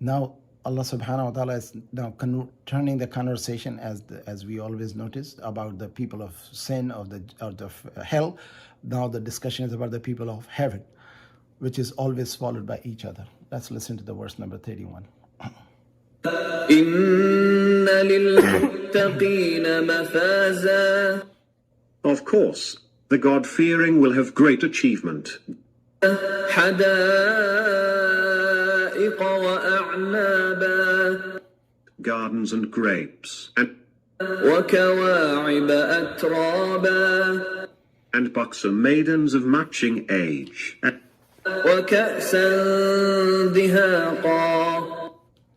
Now Allah subhanahu wa ta'ala is now turning the conversation, as we always notice, about the people of sin, or the hell. Now the discussion is about the people of heaven, which is always followed by each other. Let's listen to the verse number 31. Of course, the God-fearing will have great achievement. Gardens and grapes, and buxom maidens of matching age,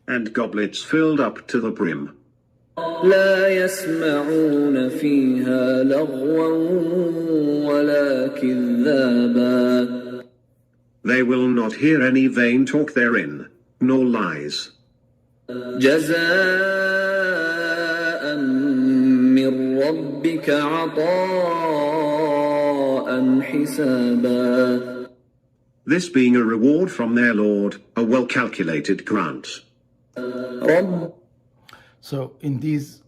and goblets filled up to the brim. لا يسمعون فيها لغوا ولا كذابا. They will not hear any vain talk therein, nor lies. جزاء من ربك عطاء حسابا. This being a reward from their Lord, a well-calculated grant. So in these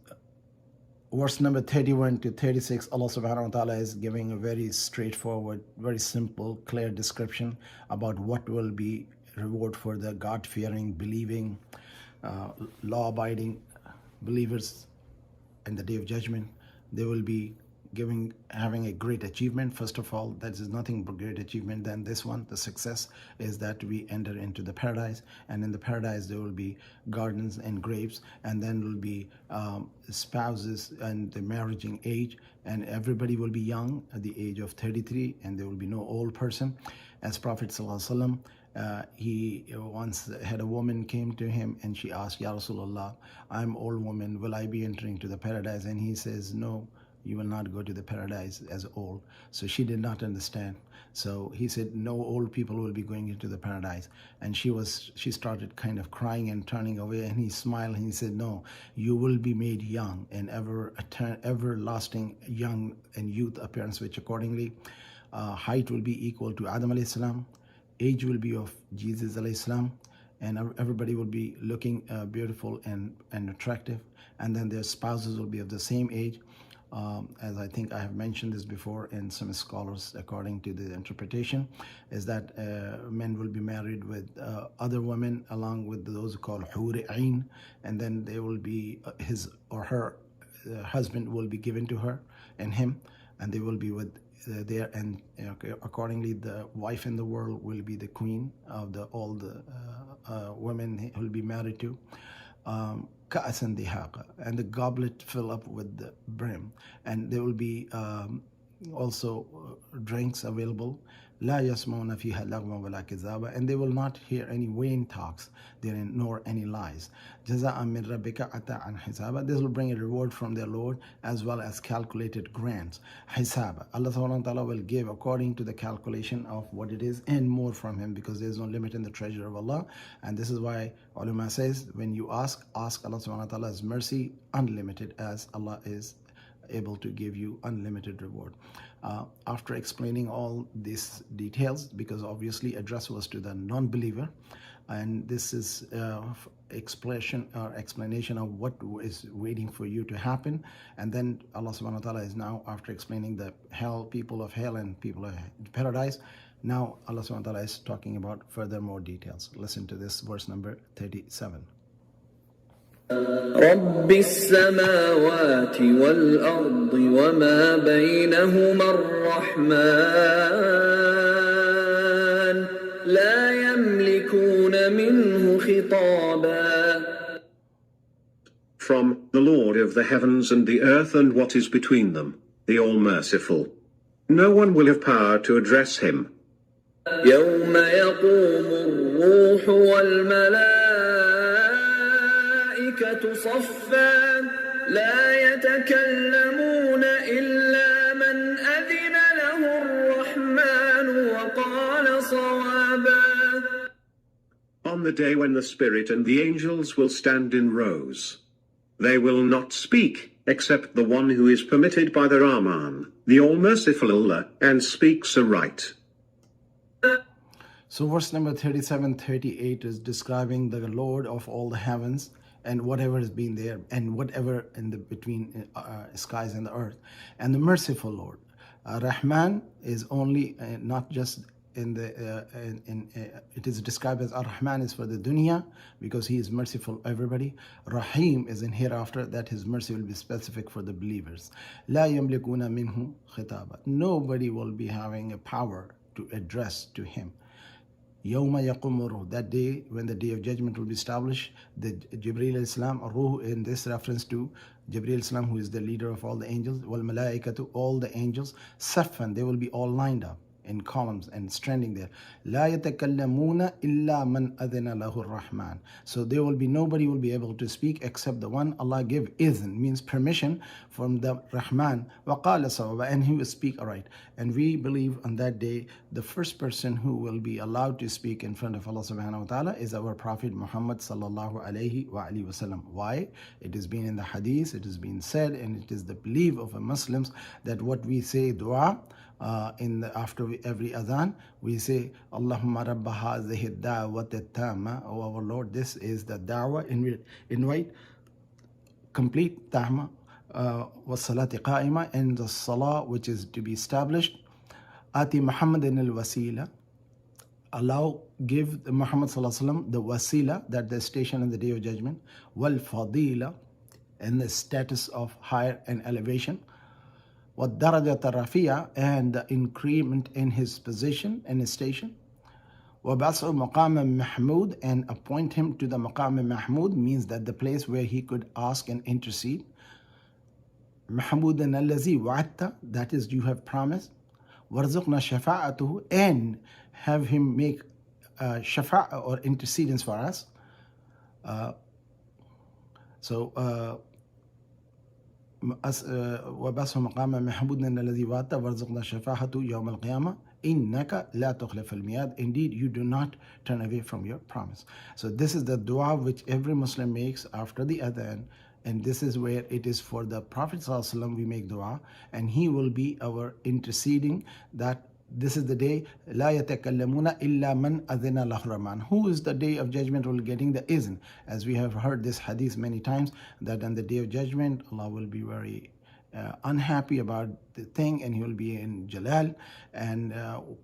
verse number 31 to 36, Allah subhanahu wa ta'ala is giving a very straightforward, very simple, clear description about what will be reward for the God-fearing, believing, law-abiding believers in the Day of Judgment. They will be having a great achievement. First of all, that is nothing but great achievement than this one. The success is that we enter into the paradise, and in the paradise there will be gardens and grapes, and then will be spouses and the marrying age, and everybody will be young at the age of 33, and there will be no old person. As Prophet ﷺ, he once had a woman came to him and she asked, Ya Rasulullah, I'm old woman, will I be entering to the paradise? And he says, no, you will not go to the paradise as old. So she did not understand. So he said, no old people will be going into the paradise. And she started kind of crying and turning away, and he smiled and he said, no, you will be made young and everlasting young and youth appearance, which accordingly height will be equal to Adam alayhi salam, age will be of Jesus alayhi salam, and everybody will be looking beautiful and attractive, and then their spouses will be of the same age. As I think I have mentioned this before, and some scholars, according to the interpretation, is that men will be married with other women along with those called huri ain, and then they will be his or her husband will be given to her and him, and they will be with there, and accordingly the wife in the world will be the queen of all the women he will be married to. Ka'asan dihaqa, and the goblet fill up with the brim, and there will be also drinks available. La yasmauna fiha lagwan wala kizaba, and they will not hear any vain talks therein, nor any lies. Jaza'an min rabbika ata'an hisaba. This will bring a reward from their Lord, as well as calculated grants. Hisaba, Allah subhanahu wa ta'ala will give according to the calculation of what it is, and more from him, because there is no limit in the treasure of Allah. And this is why ulama says, when you ask Allah subhanahu wa ta'ala's mercy unlimited, as Allah is able to give you unlimited reward. After explaining all these details, because obviously address was to the non-believer, and this is explanation of what is waiting for you to happen. And then Allah subhanahu wa ta'ala is now, after explaining the people of hell and people of paradise, now Allah subhanahu wa ta'ala is talking about further more details. Listen to this verse number 37. رب السماوات والأرض وما بينهما الرحمن لا يملكون منه خطابا. From the Lord of the heavens and the earth and what is between them, the All-Merciful. No one will have power to address him. يوم يقوم الروح والملائكة صفا لا يتكلمون إلا من أذن له الرحمن وقال صوابا. On the day when the Spirit and the angels will stand in rows, they will not speak except the one who is permitted by the Rahman, the All-Merciful Allah, and speaks aright. So verse number 37, 38 is describing the Lord of all the heavens and whatever has been there and whatever in the between skies and the earth, and the merciful Lord. Rahman is only not just in the it is described as Ar-Rahman is for the dunya because he is merciful everybody. Rahim is in hereafter, that his mercy will be specific for the believers. La yamlikuna minhu khitaba. Nobody will be having a power to address to him. Yawma yaqumu ruh, that day when the day of judgment will be established, the Jibreel al-Islam, ruh in this reference to Jibreel al-Islam, who is the leader of all the angels, wal malaikatu, all the angels, saffan, they will be all lined up in columns and standing there. La yatakallamuna illa man adhina lahu rahman. So there will be nobody will be able to speak except the one Allah give izn, means permission from the Rahman. Wa qala sawaba, and he will speak aright. And we believe on that day the first person who will be allowed to speak in front of Allah subhanahu wa ta'ala is our Prophet Muhammad sallallahu alayhi wa alihi wasallam. Why? It has been in the hadith, it has been said, and it is the belief of the Muslims that what we say dua after every adhan, we say Allahumma rabba hadhihi ad-da'wati at-tamma, oh our Lord, this is the da'wah, invite complete ta'ma was salati qa'ima, and the salah which is to be established. Ati Muhammadin al-wasila, allow, give Muhammad sallallahu alaihi wasallam the wasila, that the station in the day of judgment, wal fadila, and the status of higher and elevation, what darajat rafiya, and the increment in his position and his station, وَبَعْثُ مَقَامًا مَحْمُودٍ, and appoint him to the maqam mahmud, means that the place where he could ask and intercede. مَحْمُودًا الَّذِي وَعَدْتَ, that is you have promised. وَارْزُقْنَا شَفَاعَتُهُ, and have him make shafa'a or intercedence for us. وَبَعْثُ مَقَامًا مَحْمُودًا الَّذِي وَعَدْتَ وَارْزُقْنَا شَفَاعَتُهُ يَوْمَ الْقِيَامَةِ إِنَّكَ لَا تُخْلِفَ الْمِيعَادَ, indeed you do not turn away from your promise. So this is the dua which every Muslim makes after the adhan, and this is where it is for the Prophet ﷺ we make dua, and he will be our interceding, that this is the day لا يتكلمون إلا من أذن له الرحمن. Who is the day of judgment will getting the izn, as we have heard this hadith many times, that on the day of judgment Allah will be very unhappy about the thing, and he will be in jalal, and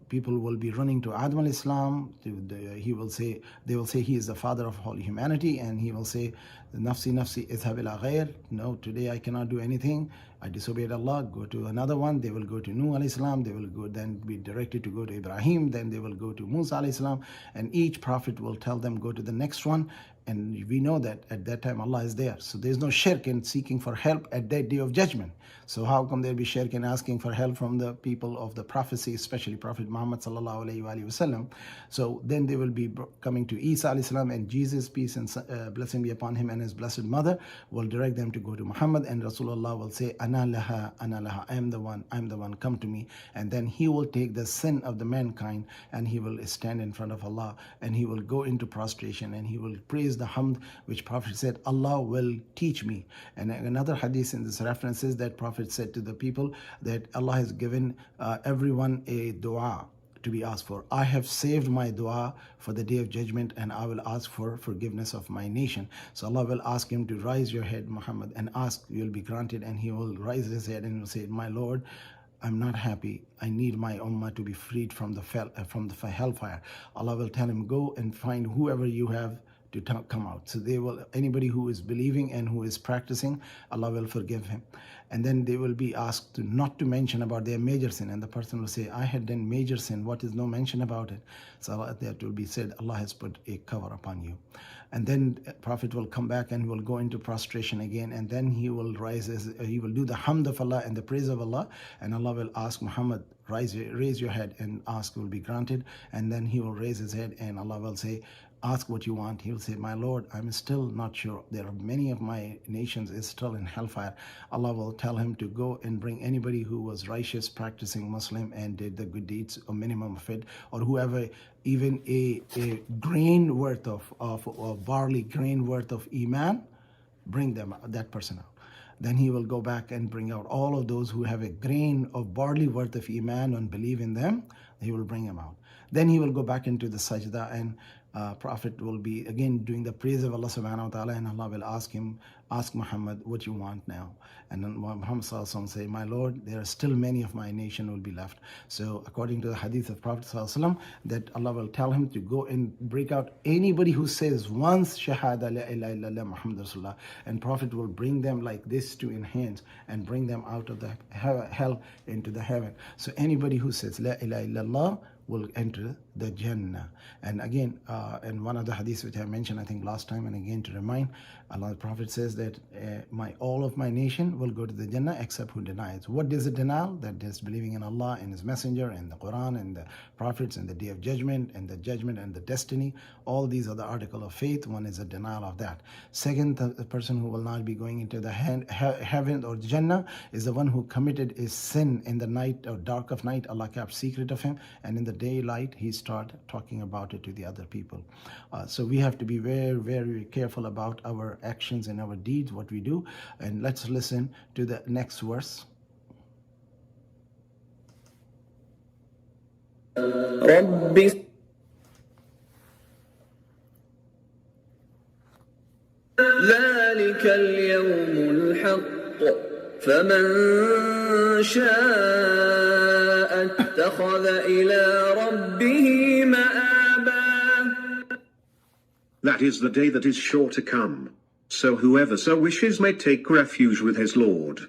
people will be running to Adam al-Islam. He will say, they will say he is the father of whole humanity, and he will say, nafsi nafsi idhhab ila ghayr, no, today I cannot do anything, I disobeyed Allah, go to another one. They will go to Nuh alayhi salam, they will go, then be directed to go to Ibrahim, then they will go to Musa alayhi salam, and each prophet will tell them go to the next one. And we know that at that time Allah is there. So there's no shirk in seeking for help at that day of judgment. So how come there be shirk in asking for help from the people of the prophecy, especially Prophet Muhammad sallallahu alayhi wa sallam? So then they will be coming to Isa alayhi salam, and Jesus, peace and blessing be upon him, and his blessed mother will direct them to go to Muhammad, and Rasulullah will say, Ana laha, I am the one, come to me. And then he will take the sin of the mankind, and he will stand in front of Allah, and he will go into prostration, and he will praise the hamd, which Prophet said, Allah will teach me. And another hadith in this reference is that Prophet said to the people that Allah has given everyone a dua to be asked for. I have saved my dua for the day of judgment, and I will ask for forgiveness of my nation. So Allah will ask him to rise your head, Muhammad, and ask, you will be granted. And he will raise his head and will say, my Lord, I'm not happy. I need my ummah to be freed from the hellfire. Allah will tell him, go and find whoever you have to come out. So they will, anybody who is believing and who is practicing, Allah will forgive him. And then they will be asked to not to mention about their major sin, and the person will say, I had done major sin, what is no mention about it? So that will be said, Allah has put a cover upon you. And then Prophet will come back and will go into prostration again, and then he will he will do the hamd of Allah and the praise of Allah, and Allah will ask Muhammad, raise your head and ask, will be granted. And then he will raise his head, and Allah will say, ask what you want. He will say, my Lord, I'm still not sure. There are many of my nations is still in hellfire. Allah will tell him to go and bring anybody who was righteous, practicing Muslim, and did the good deeds, a minimum of it, or whoever, even a grain worth of barley grain worth of iman, bring that person out. Then he will go back and bring out all of those who have a grain of barley worth of iman and believe in them. he will bring him out. Then he will go back into the sajda, and Prophet will be again doing the praise of Allah subhanahu wa ta'ala, and Allah will ask him, ask Muhammad, what you want now? And then Muhammad sallallahu alaihi wasallam say, my Lord, there are still many of my nation will be left. So according to the hadith of Prophet sallallahu alaihi wasallam, that Allah will tell him to go and break out anybody who says once Shahada la ilaha illallah Muhammad Rasulullah, and Prophet will bring them like this two in hands and bring them out of the hell into the heaven. So anybody who says la ilaha illallah will enter the Jannah. And again, in one of the hadiths which I mentioned, I think last time, and again to remind, Allah the Prophet says that all of my nation will go to the Jannah except who denies. What is a denial? That is believing in Allah and His Messenger and the Quran and the Prophets and the Day of Judgment and the Judgment and the Destiny. All these are the article of faith. One is a denial of that. Second, the person who will not be going into the heaven or the Jannah is the one who committed a sin in the night or dark of night. Allah kept secret of him, and in the daylight he start talking about it to the other people. So we have to be very, very careful about our actions and our deeds, what we do. And let's listen to the next verse. رب ذلك اليوم الحق فمن شاء اتخذ إلى ربه مآبا. That is the day that is sure to come. So whoever so wishes may take refuge with his Lord.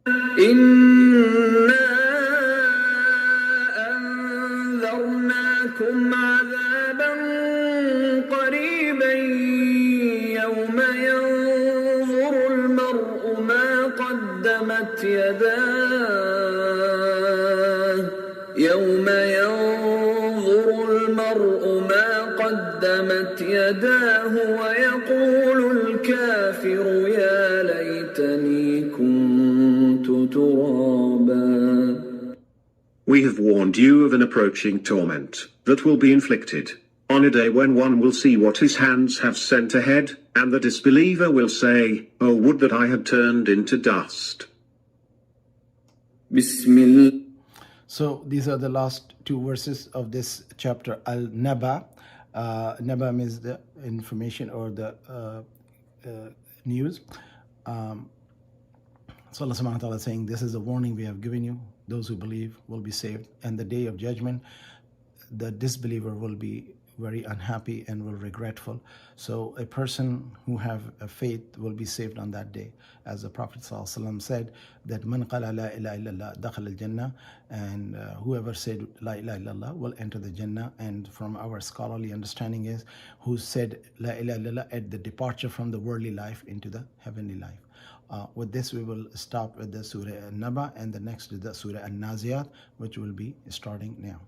إنا أنذرناكم عذابا قريبا يوم ينظر المرء ما قدمت يداه ويقول الكافر يا ليتني كنت ترابا. We have warned you of an approaching torment that will be inflicted on a day when one will see what his hands have sent ahead, and the disbeliever will say, "Oh, would that I had turned into dust." Bismillah. So these are the last two verses of this chapter, Al-Naba. Naba means the information or the news. So Allah subhanahu wa ta'ala is saying, this is a warning we have given you. Those who believe will be saved. And the day of judgment, the disbeliever will be very unhappy and will regretful. So a person who have a faith will be saved on that day. As the Prophet ﷺ said, that man qala la ilaha illallah dakhal al-jannah, and whoever said la ilaha illallah will enter the Jannah. And from our scholarly understanding is, who said la ilaha illallah at the departure from the worldly life into the heavenly life. With this we will stop with the Surah An-Naba, and the next is the Surah An-Naziyat, which will be starting now.